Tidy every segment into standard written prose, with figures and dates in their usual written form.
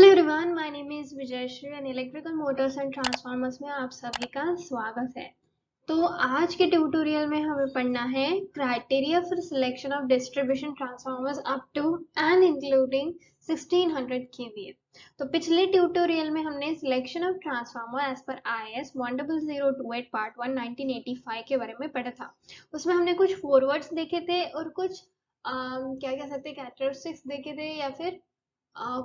Hello everyone, my name is Vijayshree and electrical motors and transformers में आप सभी का स्वागत है। तो आज के ट्यूटोरियल में हमें पढ़ना है criteria for selection of distribution transformers up to and including 1600 kVA। तो पिछले ट्यूटोरियल में हमने सिलेक्शन ऑफ ट्रांसफार्मर एज पर IS 10028 पार्ट 1 1985 के बारे में पढ़ा था। उसमें हमने कुछ फॉरवर्ड्स देखे थे और कुछ क्या कह सकते हैं कैरेक्टरिस्टिक्स देखे थे या फिर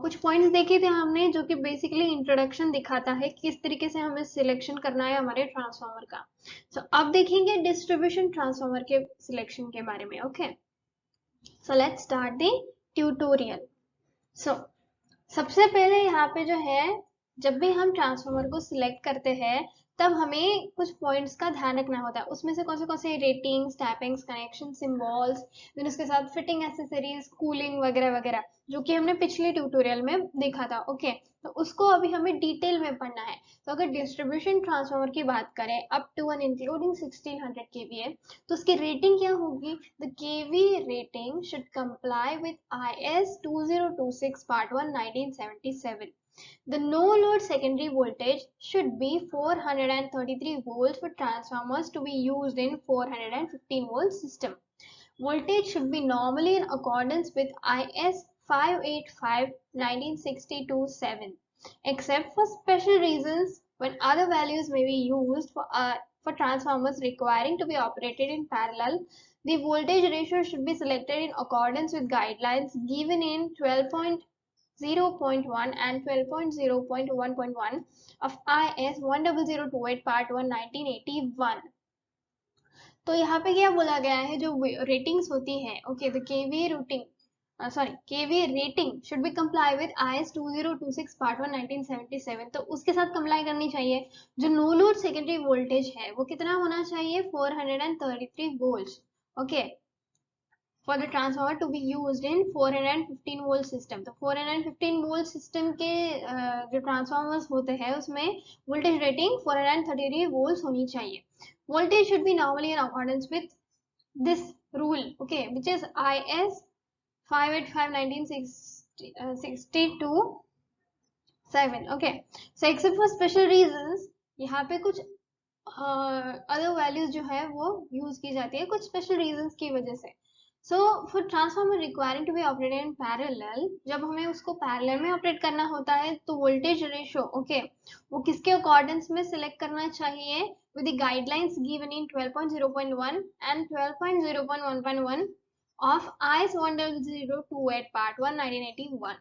कुछ पॉइंट्स देखे थे हमने, जो कि बेसिकली इंट्रोडक्शन दिखाता है कि किस तरीके से हमें सिलेक्शन करना है हमारे ट्रांसफार्मर का। अब देखेंगे डिस्ट्रीब्यूशन ट्रांसफार्मर के सिलेक्शन के बारे में। Okay, so let's start the tutorial. सबसे पहले यहाँ पे जो है, जब भी हम ट्रांसफार्मर को सिलेक्ट करते हैं तब हमें कुछ पॉइंट्स का ध्यान रखना होता है। उसमें से कौन से रेटिंग्स, टैपिंग्स, कनेक्शन सिंबल्स, फिर उसके साथ फिटिंग एसेसरीज, कूलिंग वगैरह वगैरह, जो कि हमने पिछले ट्यूटोरियल में देखा था। ओके, तो उसको अभी हमें डिटेल में पढ़ना है। तो अगर डिस्ट्रीब्यूशन ट्रांसफार्मर की बात करें up to and including 1600 kVA, तो उसकी रेटिंग क्या होगी? The kV rating should comply with IS 2026 part 1 1977। The no-load secondary voltage should be 433 volts for transformers to be used in 415 volt system. Voltage should be normally in accordance with IS 585 1962-7, except for special reasons when other values may be used for transformers requiring to be operated in parallel. The voltage ratio should be selected in accordance with guidelines given in 12.0.1 and 12.0.1.1 of IS 10028 part 1 1981। तो यहाँ पे क्या बोला गया है, जो ratings होती है, okay, the kV rating kV rating should be comply with IS 2026 part 1 1977। तो उसके साथ कंप्लाई करनी चाहिए। जो नो लोड सेकेंडरी वोल्टेज है वो कितना होना चाहिए? 433 volts. Okay, for the transformer to be used in 415 volt system। तो 415 volt system के जो ट्रांसफॉर्मर्स होते हैं उसमें वोल्टेज रेटिंग 433 volts होनी चाहिए। Voltage should be normally in accordance with this rule, okay, which is IS 585/1962-7। okay, so except for special reasons, यहाँ पे कुछ अदर वैल्यूज जो है वो यूज की जाती है कुछ स्पेशल रीजंस की वजह से। So for transformer requiring to be operated in parallel, जब हमें उसको पैरेलल में ऑपरेट करना होता है तो वोल्टेज रेशियो, ओके, वो किसके अकॉर्डेंस में सिलेक्ट करना चाहिए? With the guidelines given in 12.0.1 and 12.0.1.1 of IS 10028 part 1 1981।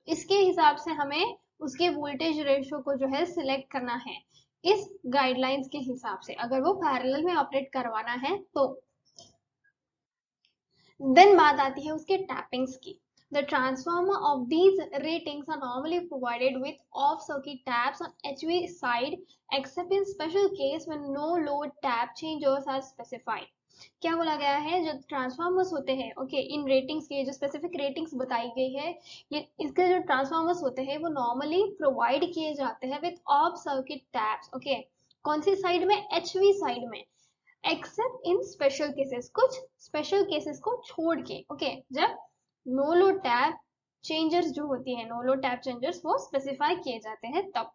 इसके हिसाब से हमें उसके वोल्टेज रेशियो को जो है सिलेक्ट करना है इस गाइडलाइंस के हिसाब से, अगर वो पैरेलल में ऑपरेट करवाना है तो। देन बात आती है उसके टैपिंग्स की। The transformer of these ratings are normally provided with off-circuit taps on HV side, except in special case when no load tap changers are specified। क्या बोला गया है? जो ट्रांसफार्मर्स होते हैं, ओके, इन रेटिंग्स के जो स्पेसिफिक रेटिंग्स बताई गई है, ये इसके जो ट्रांसफार्मर्स होते हैं वो नॉर्मली प्रोवाइड किए जाते हैं with of circuit taps. Okay, कौन सी साइड में? HV साइड में, एक्सेप्ट इन स्पेशल केसेस, कुछ स्पेशल केसेस को छोड़ के। ओके, जब नो लोड टैप चेंजर्स जो होती है, नो लोड टैप चेंजर्स वो स्पेसिफाई किए जाते हैं तब।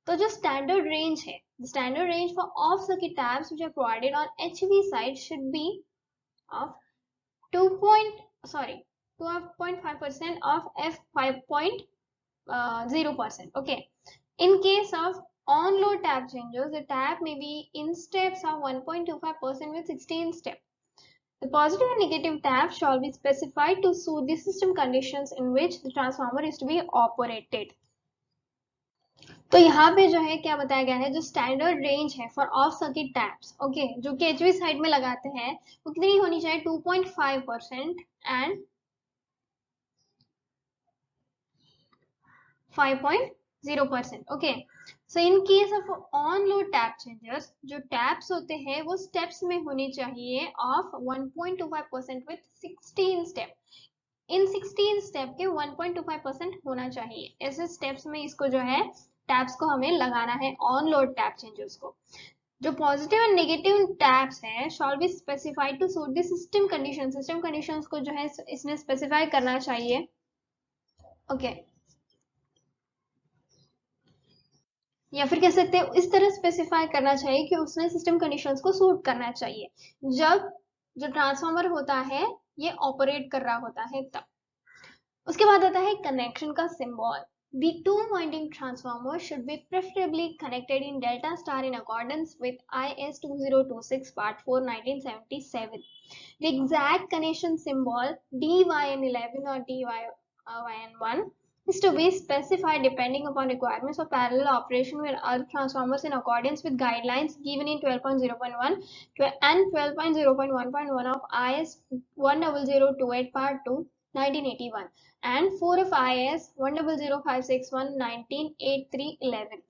तो जो स्टैंडर्ड रेंज है, the standard range for off circuit taps which are provided on HV side should be of 12.5% of F5.0%. okay, in case of on load tap changers, the tap may be in steps of 1.25% with 16 step. The positive and negative tap shall be specified to suit the system conditions in which the transformer is to be operated। तो यहाँ पे जो है क्या बताया गया है, जो स्टैंडर्ड रेंज है for of circuit taps, okay, जो कि HV साइड में लगाते हैं, वो कितनी होनी चाहिए? 2.5% and 5.0%। Okay, so in case of on load tap changers, जो टैप्स होते हैं वो स्टेप्स में होने चाहिए of 1.25% with 16 step. In 16 step के 1.25% होना चाहिए। ऐसे स्टेप्स में इसको जो है टैप्स को हमें लगाना है, ऑन लोड टैप चेंजर्स को। जो पॉजिटिव एंड नेगेटिव टैप्स है shall be specified to suit the system condition. System conditions को जो है इसने स्पेसिफाई करना चाहिए। ओके, या फिर कह सकते हैं इस तरह स्पेसिफाई करना चाहिए कि उसने सिस्टम कंडीशंस को सूट करना चाहिए जब जो ट्रांसफार्मर होता है ये ऑपरेट कर रहा होता है तब। उसके बाद आता है कनेक्शन का symbol. The two winding transformer should be preferably connected in delta star in accordance with IS 2026 Part 4 1977. The exact connection symbol DYN11 or DYN1 is to be specified depending upon requirements of parallel operation with other transformers in accordance with guidelines given in 12.0.1 and 12.0.1.1 of IS 10028 Part 2 1981 and 4 of IS 100561 198311।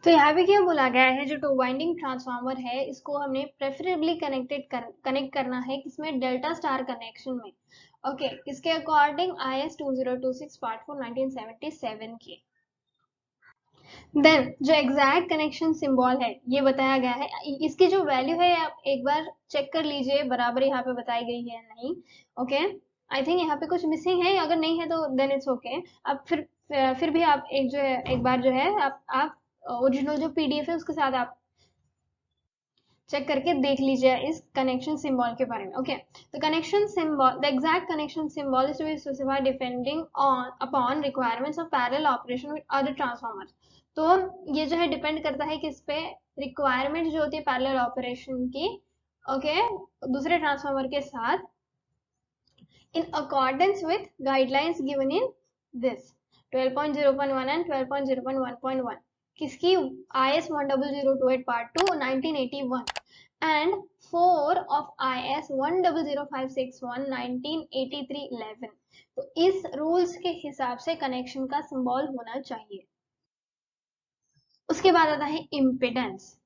तो यहाँ पे क्या बोला गया है, जो two winding transformer है इसको हमने प्रेफरेबली कनेक्ट करना है किसमें, डेल्टा स्टार कनेक्शन में। ओके, किसके अकॉर्डिंग, IS 2026 पार्ट 4 1977 के। देन जो एग्जैक्ट कनेक्शन सिंबल है ये बताया गया है, इसकी जो वैल्यू है आप एक बार चेक कर लीजिए बराबर यहाँ पे बताई गई है या नहीं। ओके, आई थिंक यहाँ पे कुछ मिसिंग है, अगर नहीं है तो देन इट्स ओके। अब फिर भी आप एक बार जो है आप ओरिजिनल जो PDF है उसके साथ आप चेक करके देख लीजिए इस कनेक्शन सिंबल के बारे में। Okay, the connection symbol, the exact connection symbol is to be specified depending on upon requirements of parallel operation with other transformers. तो ये जो है डिपेंड करता है किस पे, रिक्वायरमेंट जो होती है पैरेलल ऑपरेशन की, ओके, दूसरे ट्रांसफार्मर के साथ in accordance with guidelines given in this 12.0.1 and 12.0.1.1 किसकी, IS 10028 part 2 1981 and 4 of IS 100561 198311। तो इस रूल्स के हिसाब से कनेक्शन का सिंबल होना चाहिए। उसके बाद आता है impedance.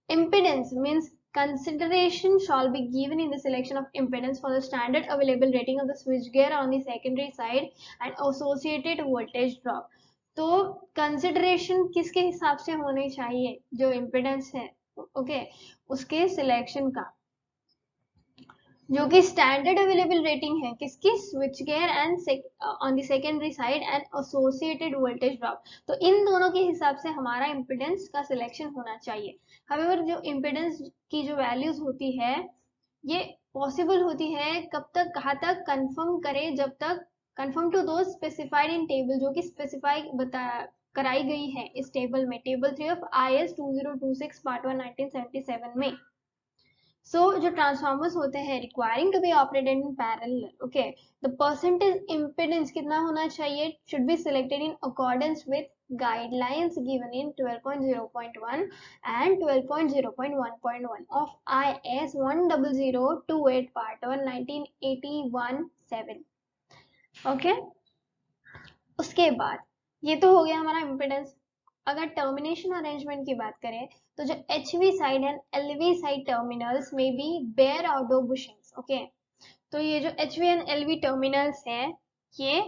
Impedance means consideration shall be given in the selection of impedance for the standard available rating of the switchgear on the secondary side and associated voltage drop। तो consideration किसके हिसाब से होनी चाहिए, जो impedance है, ओके, उसके selection का, जो कि स्टैंडर्ड अवेलेबल रेटिंग है किसकी, switch gear and on the secondary side and associated voltage drop. तो इन दोनों के हिसाब से हमारा इम्पिडेंस का सिलेक्शन होना चाहिए। हाउएवर जो इम्पिडेंस की जो वैल्यूज होती है ये पॉसिबल होती है कब तक, कहाँ तक, कंफर्म करे जब तक, कंफर्म टू दो स्पेसिफाइड इन टेबल, जो कि स्पेसिफाई कराई गई है इस टेबल में, टेबल 3 ऑफ IS 2026 पार्ट 1 1977 में। So जो ट्रांसफार्मर्स होते हैं requiring to be operated in parallel, okay, the percentage impedance कितना होना चाहिए, should be selected in accordance with guidelines given in 12.0.1 and 12.0.1.1 of IS 10028 part 1 1981-7। Okay, उसके बाद ये तो हो गया हमारा इम्पिडेंस। अगर टर्मिनेशन अरेंजमेंट की बात करें तो जो HV side and LV side terminals में भी बेयर आउटडोर बुशिंग्स, ओके, तो ये जो HV एंड LV टर्मिनल्स है ये,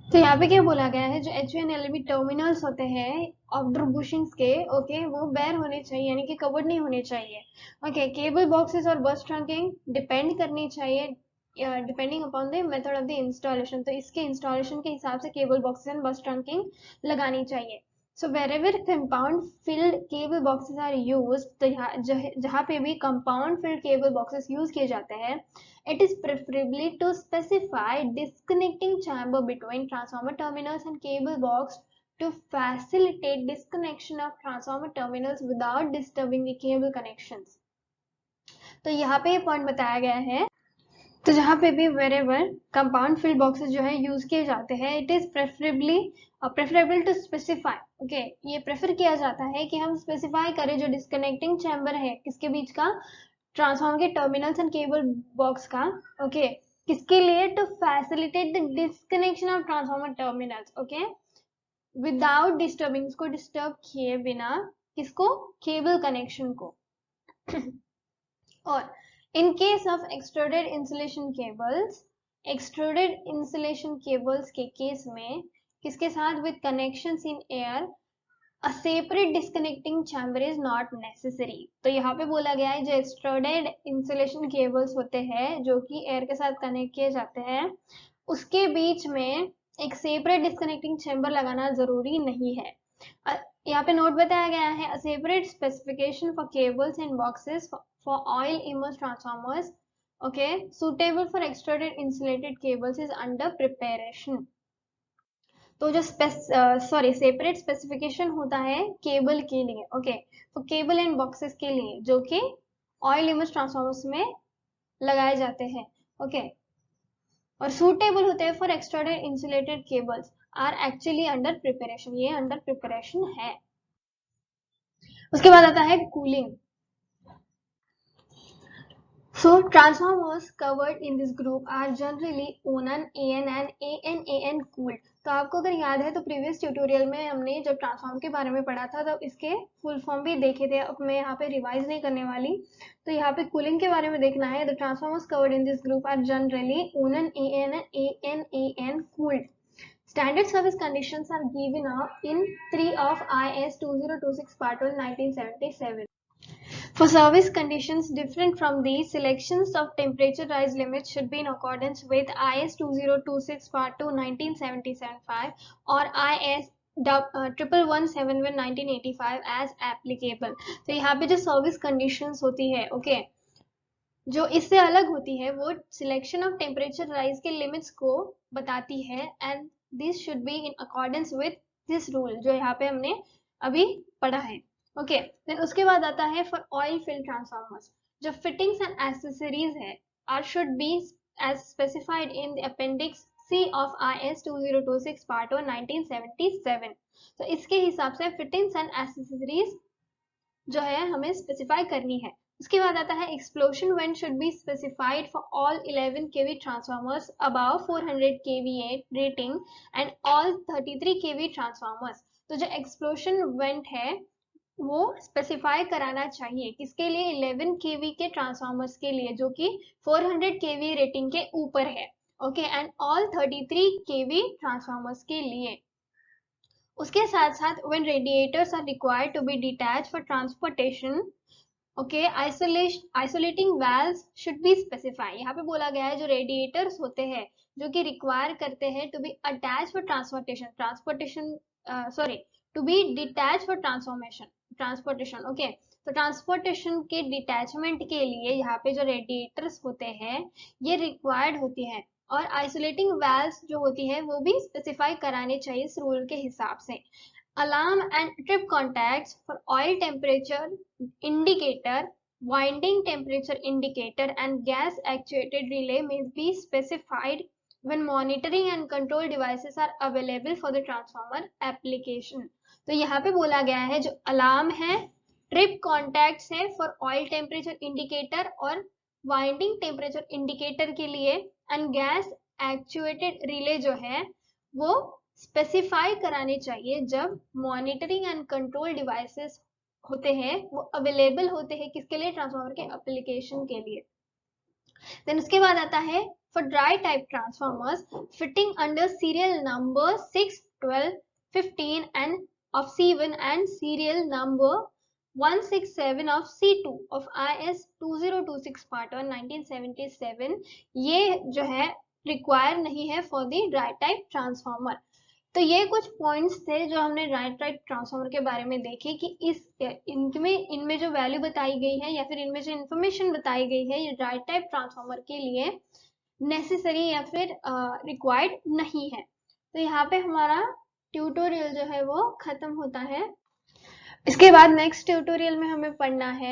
तो यहाँ पे क्या बोला गया है, जो HV एंड LV टर्मिनल्स होते हैं आउटडोर बुशिंग्स के, ओके, वो बेयर होने चाहिए, यानी कि कवर्ड नहीं होने चाहिए। ओके, केबल बॉक्सेस और बस ट्रंकिंग डिपेंड करनी चाहिए depending upon the method of the installation. तो इसके इंस्टॉलेशन के हिसाब से केबल बॉक्सेस एंड बस ट्रंकिंग लगानी चाहिए। सो wherever compound filled cable boxes are used, तो जहाँ पे भी compound filled cable boxes use किए जाते हैं, it is preferably to specify disconnecting chamber between transformer terminals and cable box to facilitate disconnection of transformer terminals without disturbing the cable connections। तो यहाँ पे ये पॉइंट बताया गया है, तो जहाँ पे भी वेरेवर कंपाउंड फिल बॉक्सेस जो है यूज किए जाते हैं, it is preferable to specify, okay, ये प्रेफर किया जाता है कि हम स्पेसिफाई करें जो डिस्कनेक्टिंग चैम्बर है किसके बीच का, ट्रांसफार्मर के टर्मिनल्स एंड केबल बॉक्स का, ओके, किसके लिए, to facilitate the disconnection of transformer terminals, okay, without disturbing, इसको डिस्टर्ब किए बिना, किसको, केबल कनेक्शन को। और in case of extruded insulation cables के केस में किसके साथ, with connections in air, a separate disconnecting chamber is not necessary। तो यहाँ पे बोला गया है जो extruded insulation cables होते हैं जो कि एयर के साथ कनेक्ट किए जाते हैं, उसके बीच में एक सेपरेट डिस्कनेक्टिंग चेंबर लगाना जरूरी नहीं है। यहाँ पे नोट बताया गया है, separate specification for cables and boxes for oil immerse transformers, okay, suitable for extruded insulated cables is under preparation. तो जो सेपरेट स्पेसिफिकेशन होता है केबल के लिए, ओके, तो केबल एंड बॉक्सेस के लिए जो कि ऑयल इमर्स ट्रांसफार्मर्स में लगाए जाते हैं, ओके, और सूटेबल होते हैं for extruded insulated cables are actually under preparation, ये अंडर प्रिपरेशन है। उसके बाद आता है cooling. So transformers covered in this group are generally ONAN, AN and AN cooled। तो आपको अगर याद है तो प्रीवियस ट्यूटोरियल में हमने जब ट्रांसफॉर्म के बारे में पढ़ा था तब इसके फुल फॉर्म भी देखे थे। अब मैं यहाँ पे रिवाइज नहीं करने वाली, तो यहाँ पे कूलिंग के बारे में देखना है। The transformers covered in this group are generally ONAN, AN cooled। Standard service conditions are given in 3 of IS 2026 Part 1 1977. For service conditions different from these, selections of temperature rise limits should be in accordance with IS 2026 Part 2 1977-5 or IS 1171 1985 as applicable। तो यहाँ पे जो service conditions होती है, okay, जो इससे अलग होती है वो सिलेक्शन ऑफ टेम्परेचर राइज के लिमिट्स को बताती है, and this should be in accordance with this rule जो यहाँ पे हमने अभी पढ़ा है, ओके। देन उसके बाद आता है फॉर ऑयल फील्ड ट्रांसफार्मर्स, जो फिटिंग्स एंड एक्सेसरीज है are should be as specified in the appendix C of IS 2026 part 1 1977। तो इसके हिसाब से फिटिंग्स एंड एक्सेसरीज जो है हमें स्पेसिफाई करनी है। उसके बाद आता है explosion went should be specified for all 11 kV transformers above 400 kVA rating and all 33 kV transformers. तो जो एक्सप्लोशन वेंट है वो स्पेसिफाई कराना चाहिए किसके लिए, 11 kV के ट्रांसफार्मर्स के लिए जो कि 400 kV रेटिंग के ऊपर है, okay, and all 33 kV transformers के लिए। उसके साथ साथ when radiators are required to be detached for transportation, okay, isolating valves should be specified। यहाँ पे बोला गया है जो रेडिएटर्स होते हैं जो कि रिक्वायर करते हैं to be attach for transportation to be detach for transportation, okay. तो ट्रांसपोर्टेशन के डिटैचमेंट के लिए यहाँ पे जो रेडिएटर्स होते हैं ये रिक्वायर्ड होती है, और आइसोलेटिंग वाल्व्स जो होती है वो भी स्पेसिफाई कराने चाहिए इस रूल के हिसाब से। Alarm and trip contacts for oil temperature indicator, winding temperature indicator and gas actuated relay may be specified when monitoring and control devices are available for the transformer application। तो यहाँ पे बोला गया है जो अलार्म है, ट्रिप कॉन्टैक्ट्स है for oil temperature indicator और वाइंडिंग टेम्परेचर इंडिकेटर के लिए, एंड गैस एक्चुएटेड रिले जो है वो स्पेसिफाई कराने चाहिए जब मॉनिटरिंग एंड कंट्रोल डिवाइसेस होते हैं वो अवेलेबल होते हैं किसके लिए, ट्रांसफार्मर के एप्लीकेशन के लिए। देन उसके बाद आता है for dry type transformers fitting under serial number 6, 12, 15 end of C1 and serial number 167 of C2 of IS 2026 Part 1 1977, ये जो है रिक्वायर नहीं है for the dry type transformer. तो ये कुछ पॉइंट्स थे जो हमने ड्राई टाइप ट्रांसफार्मर के बारे में देखे कि इनमें जो वैल्यू बताई गई है या फिर इनमें जो इंफॉर्मेशन बताई गई है ये ड्राई टाइप ट्रांसफार्मर के लिए नेसेसरी या फिर रिक्वायर्ड नहीं है। तो यहाँ पे हमारा ट्यूटोरियल जो है वो खत्म होता है। इसके बाद नेक्स्ट ट्यूटोरियल में हमें पढ़ना है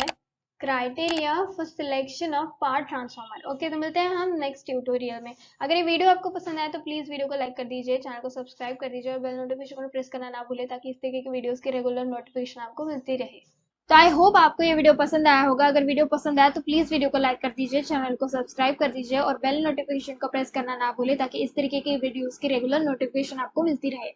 criteria for selection of power transformer, okay. तो मिलते हैं हम नेक्स्ट ट्यूटोरियल में। अगर ये वीडियो आपको पसंद आया तो प्लीज वीडियो को लाइक कर दीजिए, चैनल को सब्सक्राइब कर दीजिए और बेल नोटिफिकेशन को प्रेस करना ना भूले ताकि इस तरीके की वीडियोस की रेगुलर नोटिफिकेशन आपको मिलती रहे। तो आई होप आपको ये वीडियो पसंद आया होगा। अगर वीडियो पसंद आया तो प्लीज वीडियो को लाइक कर दीजिए, चैनल को सब्सक्राइब कर दीजिए और बेल नोटिफिकेशन को प्रेस करना ना भूले ताकि इस तरीके की वीडियोस की रेगुलर नोटिफिकेशन आपको मिलती रहे।